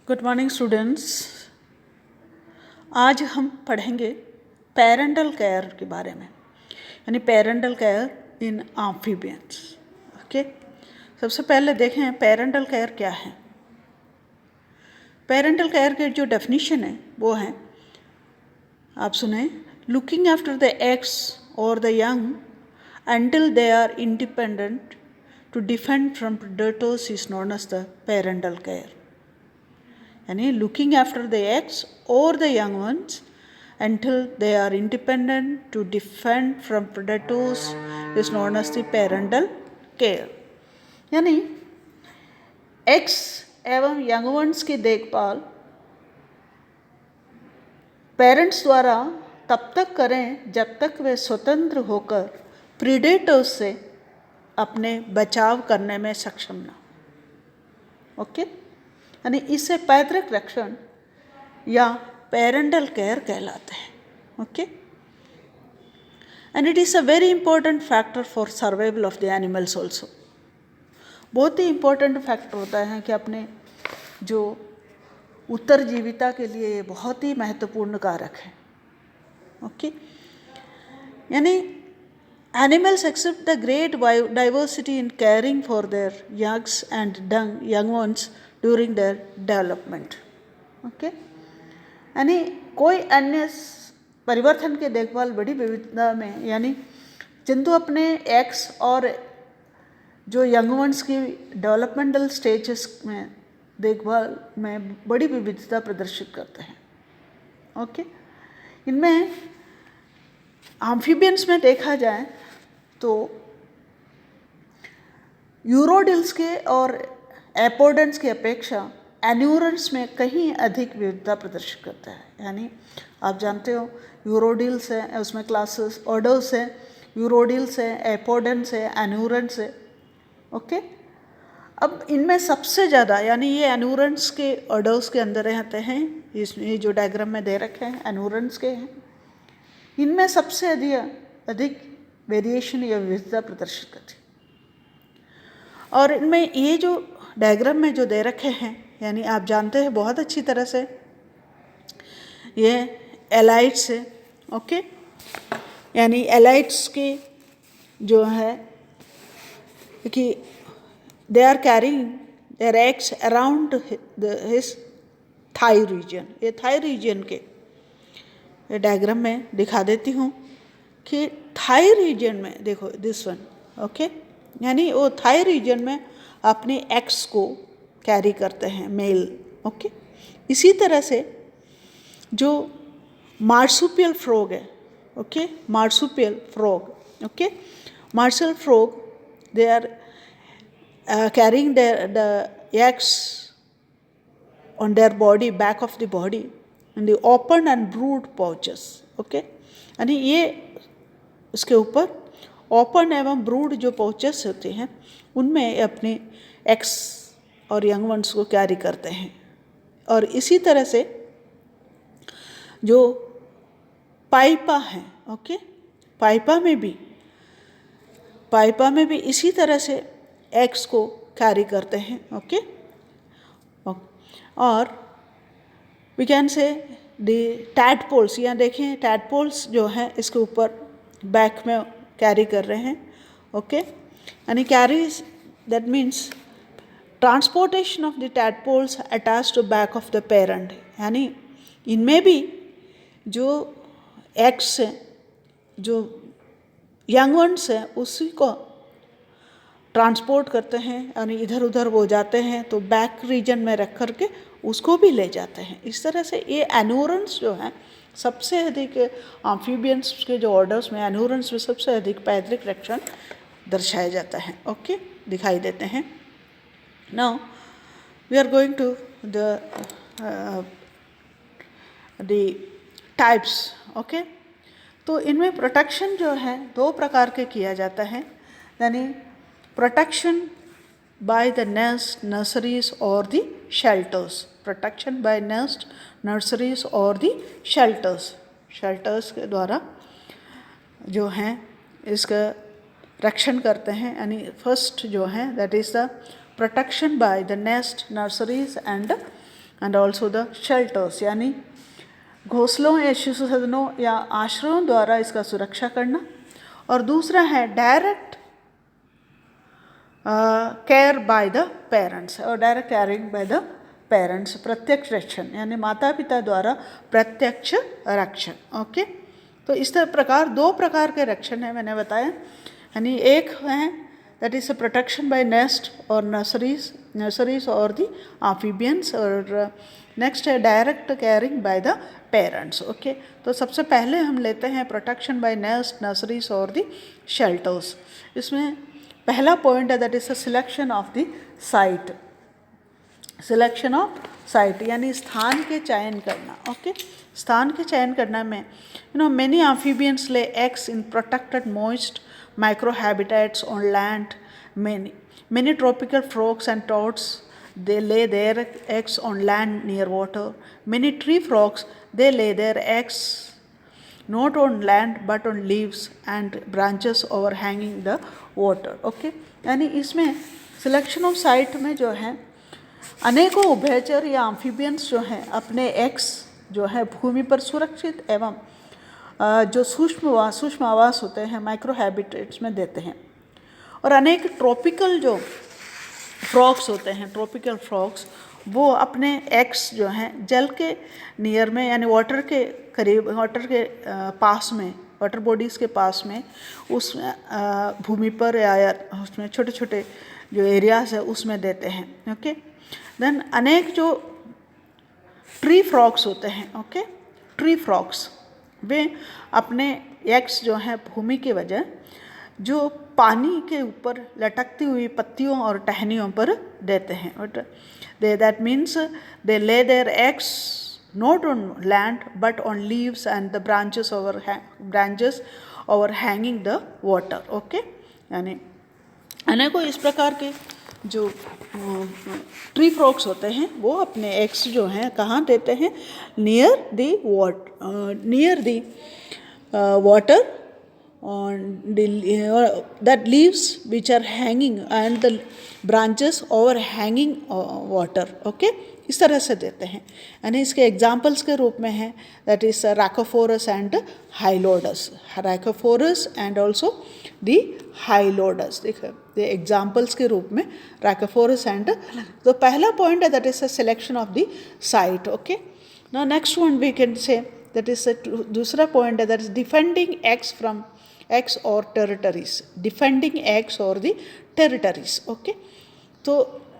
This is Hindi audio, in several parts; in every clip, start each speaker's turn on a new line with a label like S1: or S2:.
S1: Good morning students. आज हम पढ़ेंगे पेरेंटल केयर के बारे में, यानी parental care in amphibians. Okay, सबसे पहले देखें पेरेंटल केयर क्या है। पेरेंटल केयर की जो डेफिनेशन है वो है, आप सुने, लुकिंग आफ्टर द एग्स और the young until they are independent to defend from predators is known as the parental care. यानी looking after the eggs or the young ones until they are independent to defend from predators is known as the parental care. यानी eggs एवं young ones की देखभाल पेरेंट्स द्वारा तब तक करें जब तक वे स्वतंत्र होकर प्रीडेटर्स से अपने बचाव करने में सक्षम ना। ओके, यानी इसे पैतृक रक्षण या पेरेंटल केयर कहलाते हैं। Okay, and it is a very important factor for survival of the animals also. बहुत ही इंपॉर्टेंट फैक्टर होता है कि अपने जो उत्तरजीविता के लिए ये बहुत ही महत्वपूर्ण कारक है। ओके, यानी animals accept the great diversity in caring for their youngs and young ones during their development. Okay? यानी कोई अन्य परिवर्तन के देखभाल बड़ी विविधता में, यानी जंतु अपने एक्स और जो यंग वंस की डेवलपमेंटल स्टेजेस में देखभाल में बड़ी विविधता प्रदर्शित करते हैं। ओके, इनमें एम्फीबियंस में देखा जाए तो यूरोडिल्स के और एपोडेंट्स की अपेक्षा एन्यूरेंस में कहीं अधिक विविधता प्रदर्शित करता है। यानी आप जानते हो यूरोडिल्स है, उसमें क्लासेस ऑर्डर्स है, यूरोडिल्स है, एपोडेंट्स है, एन्यूरेंस है। ओके, अब इनमें सबसे ज़्यादा, यानी ये एन्यूरेंस के ऑर्डर्स के अंदर आते हैं, ये जो डायग्राम में दे रखे हैं एन्यूरेंस के हैं। इनमें सबसे अधिक वेरिएशन या विविधता प्रदर्शित करती है। और इनमें ये जो डायग्राम में जो दे रखे हैं, यानी आप जानते हैं बहुत अच्छी तरह से, ये एलाइट्स है। ओके, यानी एलाइट्स की जो है कि they are carrying their eggs around his thigh region. ये थाई रीजन के डायग्राम में दिखा देती हूँ कि थाई रीजन में देखो दिस वन। ओके, यानी वो थाई रीजन में अपने एक्स को कैरी करते हैं मेल। ओके, इसी तरह से जो मार्सुपियल फ्रॉग है, okay, marsupial frog, okay, marshal frog, they are carrying the eggs on their body, back of the body, in the open and brood pouches. Okay, यानी ये इसके ऊपर ओपन एवं ब्रूड जो पाउचेस होते हैं उनमें अपने एक्स और यंग वंस को कैरी करते हैं। और इसी तरह से जो पाइपा है, ओके, पाइपा में भी इसी तरह से एक्स को कैरी करते हैं। ओके, और वी कैन से द टैडपोल्स, यहाँ देखें टैडपोल्स जो हैं इसके ऊपर बैक में कैरी कर रहे हैं। ओके, यानी carries, that means transportation of the tadpoles attach to back of the parent. यानी इनमें भी जो एक्स हैं, जो यंग वंस हैं, उसी को ट्रांसपोर्ट करते हैं, यानी इधर उधर वो जाते हैं तो बैक रीजन में रख करके उसको भी ले जाते हैं। इस तरह से ये एन्यूरेंस जो हैं सबसे अधिक एम्फीबियंस के जो ऑर्डर्स में एन्यूरेंस में सबसे अधिक पैतृक रक्षण दर्शाया जाता है। ओके, दिखाई देते हैं। Now we are going to the types. Okay, तो इनमें प्रोटेक्शन जो है दो प्रकार के किया जाता है, यानी protection by the nest, nurseries or the shelters. Protection by nest, nurseries or the shelters. Shelters के द्वारा जो हैं इसका रक्षण करते हैं। यानी फर्स्ट जो है that is the protection by the nest, nurseries and and also the shelters, यानी घोंसलों या शिशु सदनों या आश्रयों द्वारा इसका सुरक्षा करना। और दूसरा है direct care by the parents और direct caring by the parents, प्रत्यक्ष रक्षण यानी माता पिता द्वारा प्रत्यक्ष रक्षण। ओके, तो इस प्रकार दो प्रकार के रक्षण है मैंने बताया, यानी एक है that is a protection bye nest और नर्सरीज और दी आम्फीबियंस, और नेक्स्ट है direct caring by the parents. Okay, तो सबसे पहले हम लेते हैं प्रोटेक्शन बाय नेस्ट, नर्सरीज और दी शेल्टर्स। इसमें पहला पॉइंट है that is the selection of the site, selection of site यानी स्थान के चयन करना। ओके, स्थान के चयन करना में many amphibians lay eggs in protected moist micro habitats on land, many tropical frogs and toads they lay their eggs on land near water. Many tree frogs they lay their eggs not on land but on leaves and branches overhanging the water. Okay, यानी इसमें सिलेक्शन ऑफ साइट में जो है अनेकों उभयचर या आम्फीबियंस जो हैं अपने एग्स जो है भूमि पर सुरक्षित एवं जो सूक्ष्म आवास होते हैं माइक्रो हैबिटेट्स में देते हैं। और अनेक ट्रॉपिकल जो फ्रॉग्स होते हैं, ट्रॉपिकल फ्रॉग्स, वो अपने एग्स जो हैं जल के नियर में यानी वाटर के करीब, वाटर के पास में, वाटर बॉडीज़ के पास में, उस भूमि पर या उसमें छोटे छोटे जो एरियाज़ है उसमें देते हैं। ओके, देन अनेक जो ट्री फ्रॉग्स होते हैं, ओके, ट्री फ्रॉग्स वे अपने एग्स जो हैं भूमि के वजह जो पानी के ऊपर लटकती हुई पत्तियों और टहनियों पर देते हैं। But that means they lay their eggs not on land but on leaves and the branches over hanging the water. Okay, यानी अनेकों इस प्रकार के जो ट्री फ्रॉग्स होते हैं वो अपने एग्स जो हैं कहाँ देते हैं, near the water that leaves which are hanging and the branches overhanging water. Okay, इस तरह से देते हैं। यानी इसके एग्जाम्पल्स के रूप में है that is Rhacophorus and Hylodes, Rhacophorus and also the Hylodes. देखिए एग्जाम्पल्स के रूप में राइकोफोरस एंड, तो पहला पॉइंट है that is the selection of the site. Okay, now next one we can say that is दूसरा पॉइंट है that is defending eggs from eggs or territories, defending eggs or the territories. Okay, तो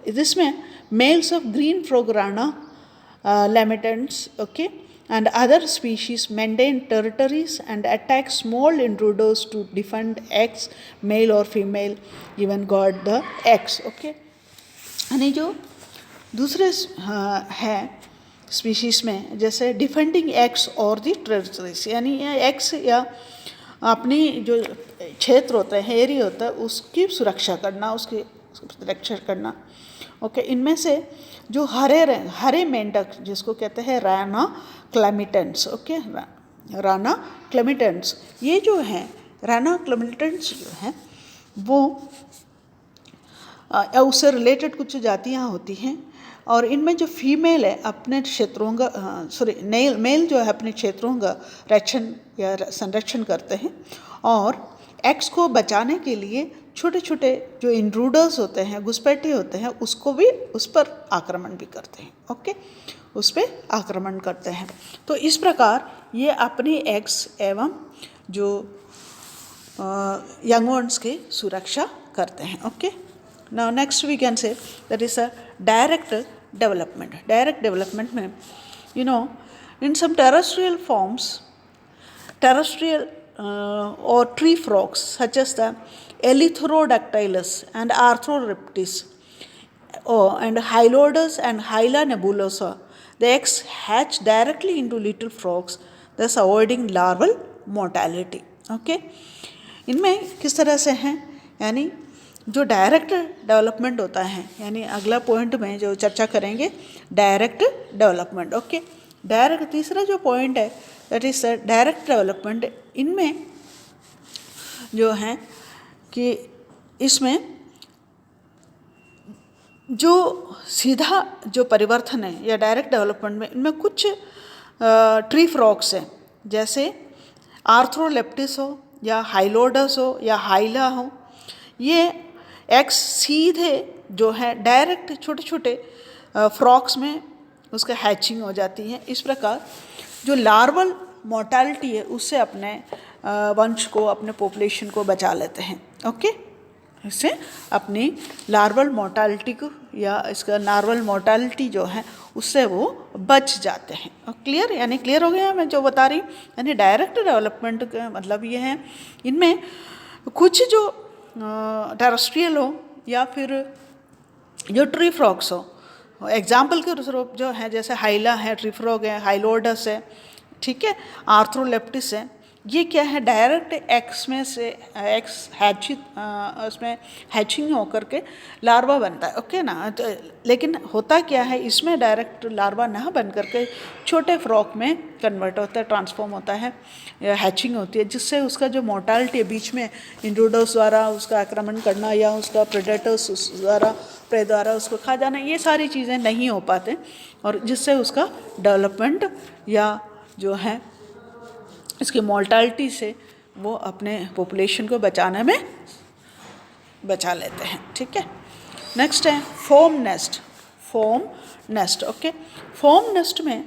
S1: इसमें males of green frog rana lamitans, okay, and other species maintain territories and attack small intruders to defend eggs, male or female, even guard the eggs. Okay, यानी जो दूसरे है स्पीशीज में जैसे डिफेंडिंग एग्स और दी टेरिटरीज, यानी एग्स या अपनी जो क्षेत्र होता है, एरिया होता है, उसकी सुरक्षा करना, उसकी रक्षा करना। ओके, इनमें से जो हरे मेंढक जिसको कहते हैं राना क्लेमिटेंस, ओके, राना क्लेमिटेंस, ये जो हैं राना क्लेमिटेंस जो हैं वो उससे रिलेटेड कुछ जातियाँ होती हैं और इनमें जो फीमेल है अपने क्षेत्रों का मेल जो है अपने क्षेत्रों का रक्षण या संरक्षण करते हैं और एग्स को बचाने के लिए छोटे छोटे जो इंट्रूडर्स होते हैं, घुसपैठे होते हैं, उसको भी उस पर आक्रमण भी करते हैं। ओके, उस पर आक्रमण करते हैं। तो इस प्रकार ये अपनी एग्स एवं जो यंग वन्स की सुरक्षा करते हैं। Okay, now next we can say that is a direct development. Direct development में in some terrestrial forms, or tree frogs such as the Erythrodactylus and Arthropteris and Hylodes and Hyla nebulosa, the eggs hatch directly into little frogs, thus avoiding larval mortality. Okay, इनमें किस तरह से हैं, यानी जो डायरेक्ट डेवलपमेंट होता है, यानी अगला पॉइंट में जो चर्चा करेंगे डायरेक्ट डेवलपमेंट। ओके, डायरेक्ट तीसरा जो पॉइंट है दैट इज डायरेक्ट डेवलपमेंट। इनमें जो है कि इसमें जो सीधा जो परिवर्तन है या डायरेक्ट डेवलपमेंट में, इनमें कुछ ट्री फ्रॉग्स हैं, जैसे आर्थ्रोलेप्टिस हो या हाइलोडस हो या हाइला हो, ये एग्स सीधे जो है डायरेक्ट छोटे छोटे फ्रॉक्स में उसका हैचिंग हो जाती है। इस प्रकार जो लार्वल मोर्टालिटी है उससे अपने वंश को, अपने पॉपुलेशन को बचा लेते हैं। ओके, इससे अपनी लार्वल मोर्टालिटी को या इसका लार्वल मोर्टालिटी जो है उससे वो बच जाते हैं। और क्लियर, यानी क्लियर हो गया मैं जो बता रही हूँ। यानी डायरेक्ट डेवलपमेंट का मतलब ये है, इनमें कुछ जो टेरेस्ट्रियल हो या फिर जो ट्री फ्रॉग्स हो, एग्जाम्पल के रूप जो है जैसे हाइला है, ट्री फ्रॉग है, हाइलोडस है, ठीक है, आर्थ्रोलेप्टिस है, ये क्या है डायरेक्ट एक्स में से एक्स उसमें हैचिंग होकर के लार्वा बनता है। ओके ना, तो लेकिन होता क्या है इसमें डायरेक्ट लार्वा ना बन करके छोटे फ्रॉक में कन्वर्ट होता है, ट्रांसफॉर्म होता है, हैचिंग होती है, जिससे उसका जो मोर्टालिटी है बीच में इंट्रोडस द्वारा उसका आक्रमण करना या उसका प्रेडेटर्स द्वारा प्रे द्वारा उसको खा जाना, ये सारी चीज़ें नहीं हो पाते, और जिससे उसका डेवलपमेंट या जो है इसकी मोर्टालिटी से वो अपने पॉपुलेशन को बचाने में बचा लेते हैं। ठीक है, नेक्स्ट है foam nest. Foam nest, okay, foam nest में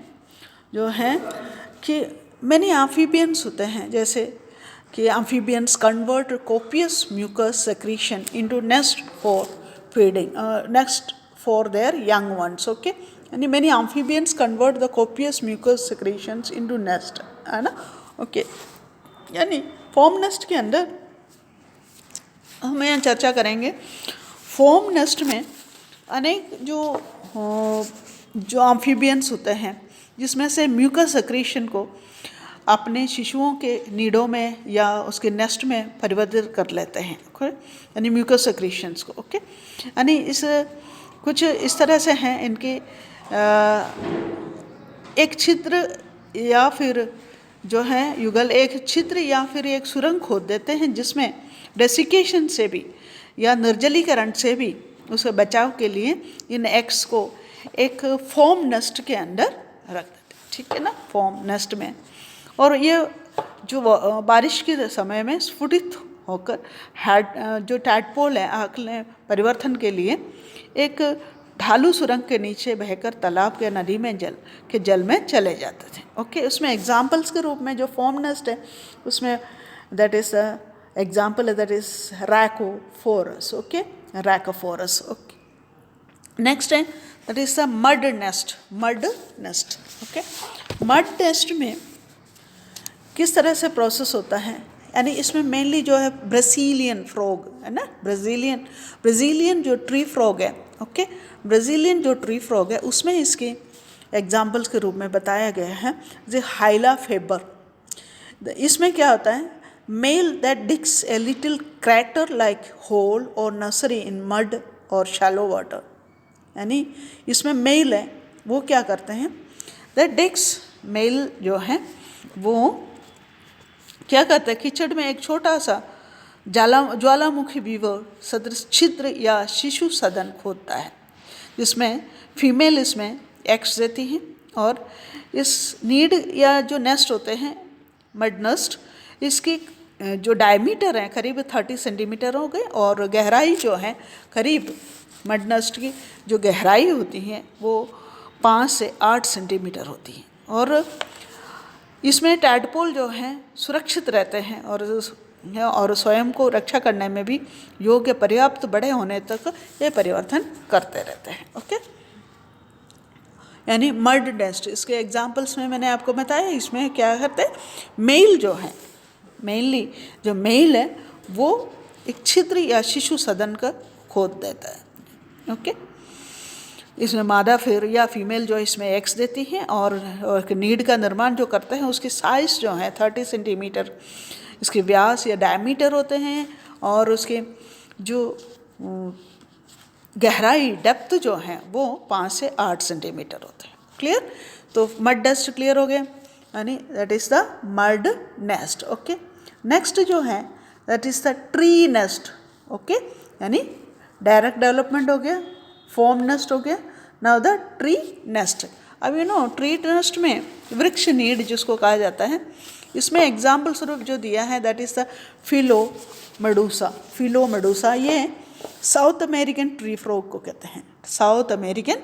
S1: जो है कि मैनी एम्फीबियंस होते हैं, जैसे कि amphibians convert copious mucus secretion into nest for feeding, nest for their young ones. Okay, यानी many amphibians convert the copious mucus secretions into nest, है ना। ओके, यानी फोम नेस्ट के अंदर हम यहाँ चर्चा करेंगे। फोम नेस्ट में अनेक जो एम्फीबियंस होते हैं, जिसमें से म्यूकस सेक्रीशन को अपने शिशुओं के नीडों में या उसके नेस्ट में परिवर्तित कर लेते हैं, यानी म्यूकस सेक्रीशंस को। ओके, यानी इस कुछ इस तरह से हैं इनके एक छिद्र या फिर जो है युगल एक छिद्र या फिर एक सुरंग खोद देते हैं, जिसमें डेसिकेशन से भी या निर्जलीकरण से भी उसके बचाव के लिए इन एग्स को एक फोम नेस्ट के अंदर रख देते हैं। ठीक है ना, फोम नेस्ट में। और ये जो बारिश के समय में स्फुटित होकर जो टैडपोल है अगले परिवर्तन के लिए एक ढालू सुरंग के नीचे बहकर तालाब के नदी में जल में चले जाते थे। ओके, उसमें एग्जाम्पल्स के रूप में जो फोम नेस्ट है उसमें that is example that is Rhacophorus. Okay, Rhacophorus. Okay, next है that is the mud nest. Mud nest, okay, mud nest में किस तरह से प्रोसेस होता है, यानी इसमें मेनली जो है ब्राज़ीलियन फ्रॉग है ना, ब्राज़ीलियन जो ट्री फ्रॉग है। ओके, ब्राज़ीलियन जो ट्री फ्रॉग है उसमें इसके एग्जाम्पल्स के रूप में बताया गया है जो हाइला फेबर। इसमें क्या होता है, male that digs a little crater like hole और नर्सरी इन मड और शैलो वाटर, यानी इसमें मेल है वो क्या करते हैं, दैट डिग्स, मेल जो है वो क्या करते हैं, कीचड़ में एक छोटा सा ज्वालामुखी बीवर सदृश छिद्र या शिशु सदन खोदता है, जिसमें फीमेल इसमें एग्स देती हैं, और इस नीड या जो नेस्ट होते हैं मड नेस्ट, इसकी जो डायमीटर है करीब 30 सेंटीमीटर हो गए, और गहराई जो है करीब मड नेस्ट की जो गहराई होती है वो 5 से 8 सेंटीमीटर होती है, और इसमें टैडपोल जो हैं सुरक्षित रहते हैं और स्वयं को रक्षा करने में भी योग्य पर्याप्त बड़े होने तक ये परिवर्तन करते रहते हैं। ओके, यानी मड नेस्ट, इसके एग्जाम्पल्स में मैंने आपको बताया, इसमें क्या करते हैं, मेल जो है, मेनली जो मेल है वो एक छिद्र या शिशु सदन का खोद देता है। ओके, इसमें मादा फिर या फीमेल जो इसमें एग्स देती हैं, और नीड का निर्माण जो करते हैं उसकी साइज़ जो है 30 सेंटीमीटर इसके व्यास या डायमीटर होते हैं, और उसके जो गहराई डेप्थ जो है वो 5 से 8 सेंटीमीटर होते हैं। क्लियर, तो मड नेस्ट क्लियर हो गया, यानी that is the mud nest. Okay, next जो है that is the tree nest. Okay, यानी डायरेक्ट डेवलपमेंट हो गया, फॉर्म नेस्ट हो गया। Now the tree nest. अब ट्री नेस्ट में वृक्ष नीड जिसको कहा जाता है, इसमें एग्जाम्पल स्वरूप जो दिया है दैट इज द फिलोमेडूसा। फिलोमेडूसा ये साउथ अमेरिकन ट्री फ्रॉग को कहते हैं, साउथ अमेरिकन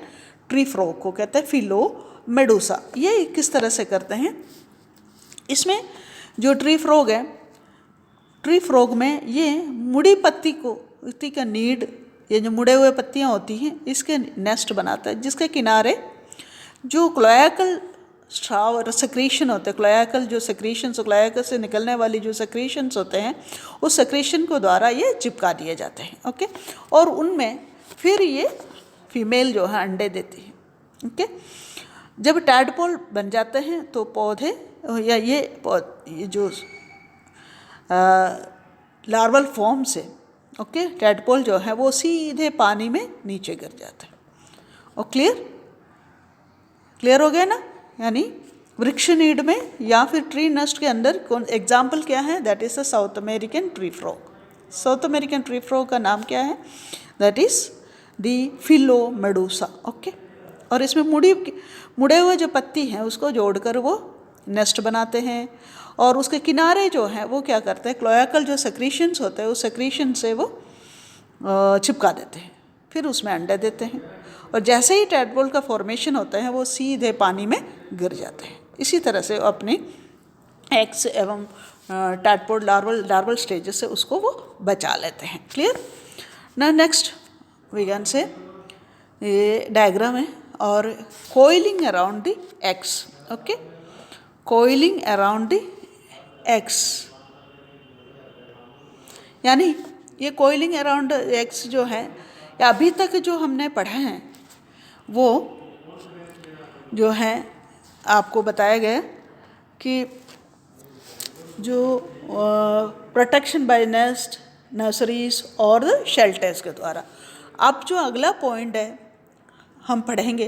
S1: ट्री फ्रॉग को कहते हैं फिलोमेडूसा। ये किस तरह से करते हैं, इसमें जो ट्री फ्रॉग है, ट्री फ्रॉग में ये मुड़ी पत्ती का नीड, ये जो मुड़े हुए पत्तियाँ होती हैं इसके नेस्ट बनाता है, जिसके किनारे जो क्लोएकल स्राव सेक्रीशन होते हैं, क्लोएकल जो सेक्रीशंस, क्लोएकल से निकलने वाली जो सेक्रीशंस होते हैं उस सेक्रीशन को द्वारा ये चिपका दिए जाते हैं। ओके, और उनमें फिर ये फीमेल जो है अंडे देती है। ओके, जब टैडपोल बन जाते हैं तो पौधे या ये जो लार्वल फॉर्म से ओके टैडपोल जो है वो सीधे पानी में नीचे गिर जाते हैं। और क्लियर हो गया ना। यानी वृक्ष नीड में या फिर ट्री नेस्ट के अंदर कौन एग्जाम्पल क्या है, that is the south American tree frog. South American tree frog का नाम क्या है, दैट इज दी फिलोमेडूसा। ओके, और इसमें मुड़े हुए जो पत्ती हैं उसको जोड़कर वो नेस्ट बनाते हैं, और उसके किनारे जो हैं वो क्या करते हैं, क्लोएकल जो सेक्रीशंस होते हैं उस सेक्रीशन से वो चिपका देते हैं, फिर उसमें अंडे देते हैं, और जैसे ही टैडपोल का फॉर्मेशन होता है वो सीधे पानी में गिर जाते हैं। इसी तरह से अपने एग्स एवं टैडपोल लार्वल स्टेजेस से उसको वो बचा लेते हैं। क्लियर ना। नेक्स्ट विज्ञान से ये डायग्राम है, और coiling around the eggs. Okay, coiling around the eggs, यानी ये कोइलिंग अराउंड एग्स जो है, या अभी तक जो हमने पढ़ा है वो जो है आपको बताया गया कि जो प्रोटेक्शन बाय नेस्ट, नर्सरीज और शेल्टर्स के द्वारा। अब जो अगला पॉइंट है हम पढ़ेंगे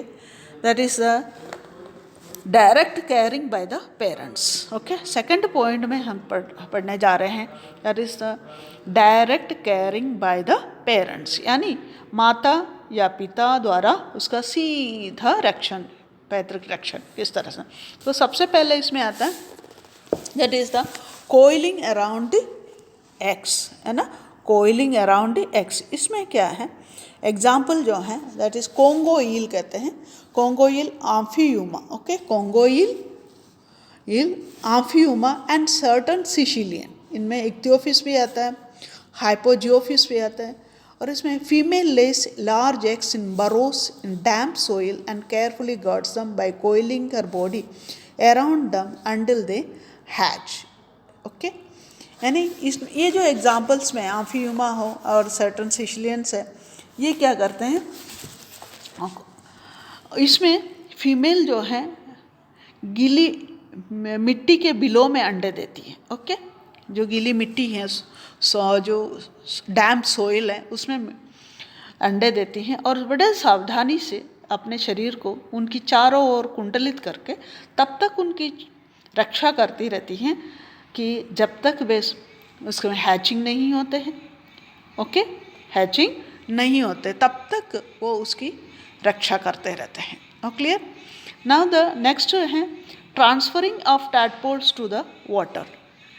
S1: that is the direct caring by the parents. Okay, second point में हम पढ़ने जा रहे हैं that is the direct caring by the parents, यानी माता या पिता द्वारा उसका सीधा रक्षण, पैतृक रक्षण किस तरह से। तो सबसे पहले इसमें आता है that is the coiling around the eggs, है ना, कोइलिंग अराउंड द एग्स। इसमें क्या है, एग्जाम्पल जो है दैट इज़ कोंगो ईल कहते हैं, Congo eel Amphiuma. Okay, Congo eel Amphiuma and certain caecilian, इनमें इक्थियोफिस भी आता है, हाइपोजियोफिस भी आता है, और इसमें female lays large eggs in burrows in damp soil and carefully guards them by coiling her body around them until they hatch. Okay, यानी ये जो एग्जाम्पल्स में आम्फियूमा हो और सर्टन सिसिलियंस है, ये क्या करते हैं, इसमें फीमेल जो है गीली मिट्टी के बिलों में अंडे देती है। ओके, जो गीली मिट्टी है, जो डैम्प सोइल है उसमें अंडे देती हैं, और बड़े सावधानी से अपने शरीर को उनकी चारों ओर कुंडलित करके तब तक उनकी रक्षा करती रहती हैं कि जब तक वे उसमें हैचिंग नहीं होते हैं। ओके, हैचिंग नहीं होते तब तक वो उसकी रक्षा करते रहते हैं। और क्लियर। नाउ द नेक्स्ट है transferring of tadpoles to the water,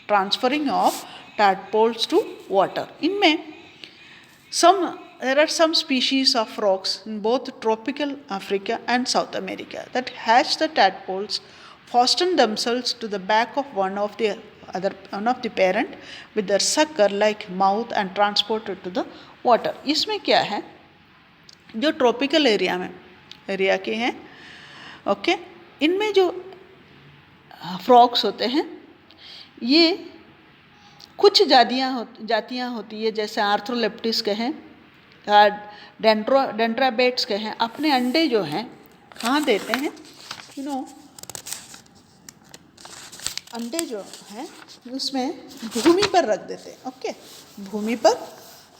S1: transferring of tadpoles to water. इनमें there are some species of frogs in both tropical Africa and South America that hatch the tadpoles, fasten themselves to the back of one of the parent with their sucker-like mouth and transport it to the water. इसमें क्या है, जो ट्रॉपिकल एरिया के हैं, ओके, इनमें जो फ्रॉग्स होते हैं ये कुछ जातियाँ होती है, जैसे आर्थ्रोलेप्टिस के हैं, डेंड्राबेट्स के हैं, अपने अंडे जो हैं कहाँ देते हैं, अंडे जो हैं उसमें भूमि पर रख देते हैं। ओके, भूमि पर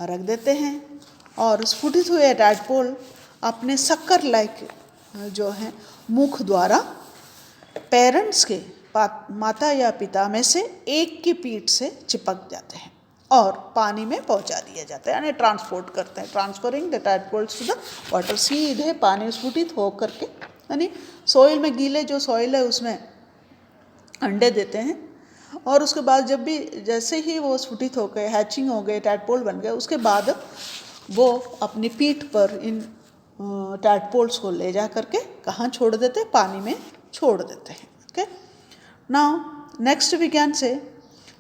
S1: रख देते हैं, और स्फुटित हुए टैडपोल अपने शक्कर लाइक जो है मुख द्वारा पेरेंट्स के माता या पिता में से एक की पीठ से चिपक जाते हैं। और पानी में पहुंचा दिया जाता है, यानी ट्रांसपोर्ट करते हैं, transferring the tadpoles to the water. सीधे पानी स्फुटित हो करके, यानी सॉइल में, गीले जो सॉइल है उसमें अंडे देते हैं, और उसके बाद जब भी, जैसे ही वो स्फुटित हो गए, हैचिंग हो गए, टैडपोल बन गए, उसके बाद वो अपनी पीठ पर इन टैडपोल्स को ले जा करके कहाँ छोड़ देते हैं, पानी में छोड़ देते हैं। Okay, now next we can say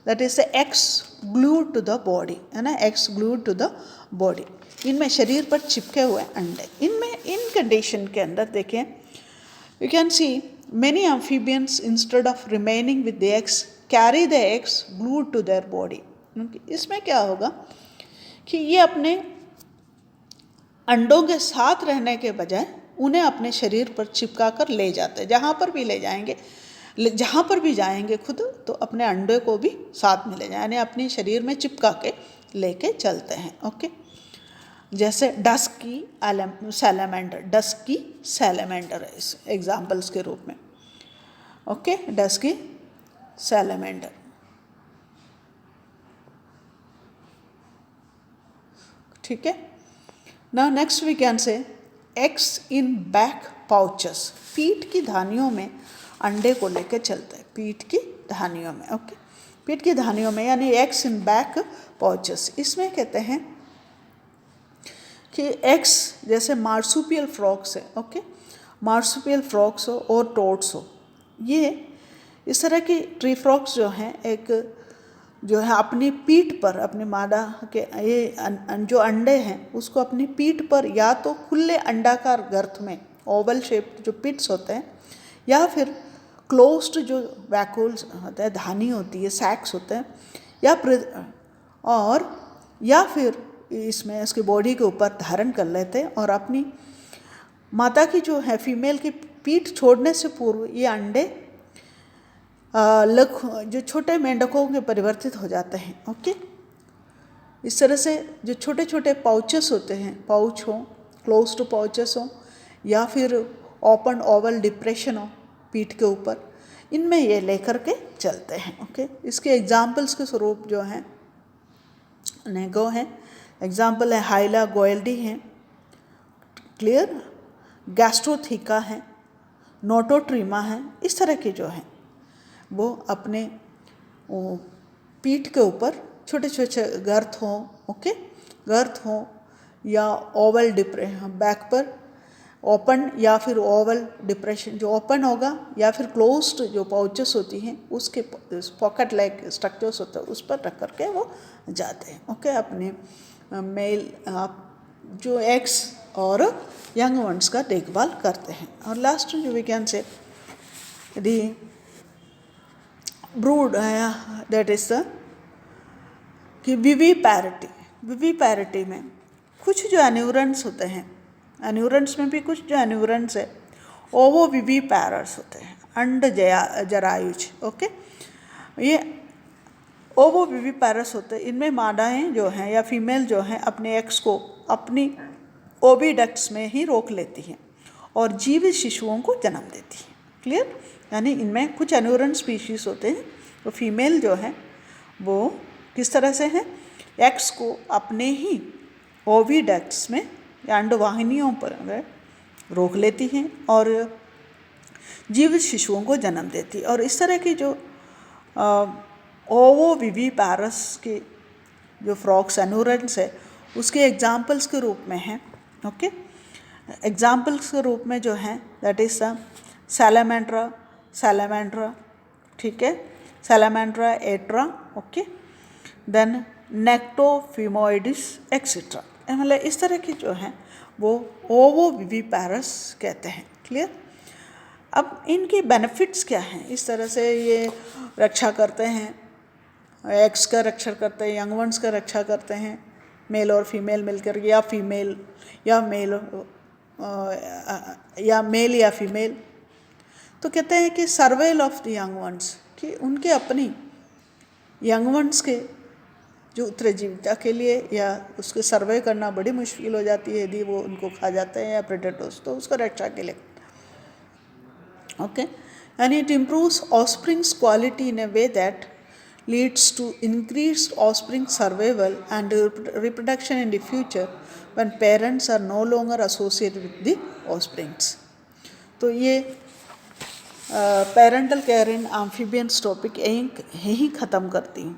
S1: that is the eggs glued to the body, है ना, eggs glued to the body. इनमें शरीर पर चिपके हुए अंडे, इनमें इन कंडीशन के अंदर देखें, you can see many amphibians instead of remaining with the eggs carry the eggs glued to their body। इसमें क्या होगा कि ये अपने अंडों के साथ रहने के बजाय उन्हें अपने शरीर पर चिपका कर ले जाते हैं, जहाँ पर भी ले जाएंगे, जहाँ पर भी जाएंगे खुद, तो अपने अंडे को भी साथ में ले जाए, यानी अपने शरीर में चिपका के लेके चलते हैं। ओके, जैसे डस्की सैलामेंडर, डस्की सैलामेंडर है इस एग्जाम्पल्स के रूप में। Okay, dusky salamander. ठीक है, now next we can say eggs in back pouches. पीठ की धानियों में अंडे को लेकर चलते हैं, पीठ की धानियों में। ओके, पीठ की धानियों में, यानी एग्स इन बैक पाउचेस। इसमें कहते हैं कि एग्स जैसे मार्सुपियल फ्रॉग्स है, ओके, मार्सुपियल फ्रॉग्स हो और टोड्स हो, ये इस तरह की ट्री फ्रॉग्स जो हैं, एक जो है अपनी पीठ पर, अपनी मादा के ये जो अंडे हैं उसको अपनी पीठ पर या तो खुले अंडाकार गर्त में, ओवल शेप्ड जो पिट्स होते हैं, या फिर क्लोज्ड जो वैक्यूल्स होते हैं, धानी होती है, सैक्स होते हैं, या फिर इसमें इसकी बॉडी के ऊपर धारण कर लेते हैं, और अपनी माता की जो है फीमेल की पीठ छोड़ने से पूर्व ये अंडे जो छोटे मेंढकों के परिवर्तित हो जाते हैं। ओके, इस तरह से जो छोटे छोटे पाउचेस होते हैं, पाउच हो, क्लोज्ड पाउचेस हो, या फिर ओपन ओवल डिप्रेशन हो पीठ के ऊपर, इनमें ये लेकर के चलते हैं। ओके, इसके एग्जाम्पल्स के स्वरूप जो हैं अनेकों हैं। एग्जाम्पल है हाइला गोयल्डी हैं, क्लियर, गैस्ट्रोथीका है, नोटोट्रीमा है। इस तरह के जो हैं वो अपने पीठ के ऊपर छोटे छोटे गर्त हों, ओके, गर्त हों, या ओवल बैक पर ओपन या फिर ओवल डिप्रेशन, जो ओपन होगा, या फिर क्लोज्ड जो पाउचेस होती हैं उसके पॉकेट लाइक स्ट्रक्चर्स होते हैं उस पर रख करके वो जाते हैं। ओके, अपने मेल जो एग्स और यंग वंस का देखभाल करते हैं। और लास्ट जो we can say the brood, that is the कि विविपैरिटी में कुछ जो एन्यूरेंस होते हैं, एन्यूरेंस में भी कुछ जो एन्यूरेंस है ओवो विविपैरस होते हैं, अंड जरायुज। ओके, ये ओवो विविपैरस होते हैं, इनमें मादाएं जो हैं या फीमेल जो हैं अपने एग्स को अपनी ओविडक्ट्स में ही रोक लेती हैं और जीवित शिशुओं को जन्म देती हैं। क्लियर, यानी इनमें कुछ एन्यूरन स्पीशीज होते हैं, तो फीमेल जो है वो किस तरह से हैं, एग्स को अपने ही ओविडक्ट्स में या अंडवाहिनियों पर रोक लेती हैं और जीवित शिशुओं को जन्म देती है। और इस तरह की जो ओवो विविपैरस के जो फ्रॉग्स एन्यूरेंस है उसके एग्जाम्पल्स के रूप में हैं। ओके, एग्जाम्पल्स के रूप में जो हैं दैट इज सैलामेंड्रा, ठीक है, Salamandra attire, okay, then नेक्टोफिमोइडिस etcetera. मतलब इस तरह की जो हैं वो ओवो विविपैरस कहते हैं। क्लियर, अब इनकी बेनिफिट्स क्या हैं, इस तरह से ये रक्षा करते हैं, एग्स का रक्षा करते हैं, यंग वंस का रक्षा करते हैं, मेल और फीमेल मिलकर, या फीमेल या मेल या मेल या फीमेल। तो कहते हैं कि surveil of the young ones, कि उनके अपनी यंग वंस के जो उत्तरजीविता के लिए या उसके सर्वे करना बड़ी मुश्किल हो जाती है यदि वो उनको खा जाते हैं या प्रेडेटर्स, तो उसका रक्षा के लिए। Okay, and it improves offsprings quality in A way that leads to increased offspring survival and reproduction in the future when parents are no longer associated with the offsprings. तो ये parental care in amphibians topic यहीं ख़त्म करती हूँ.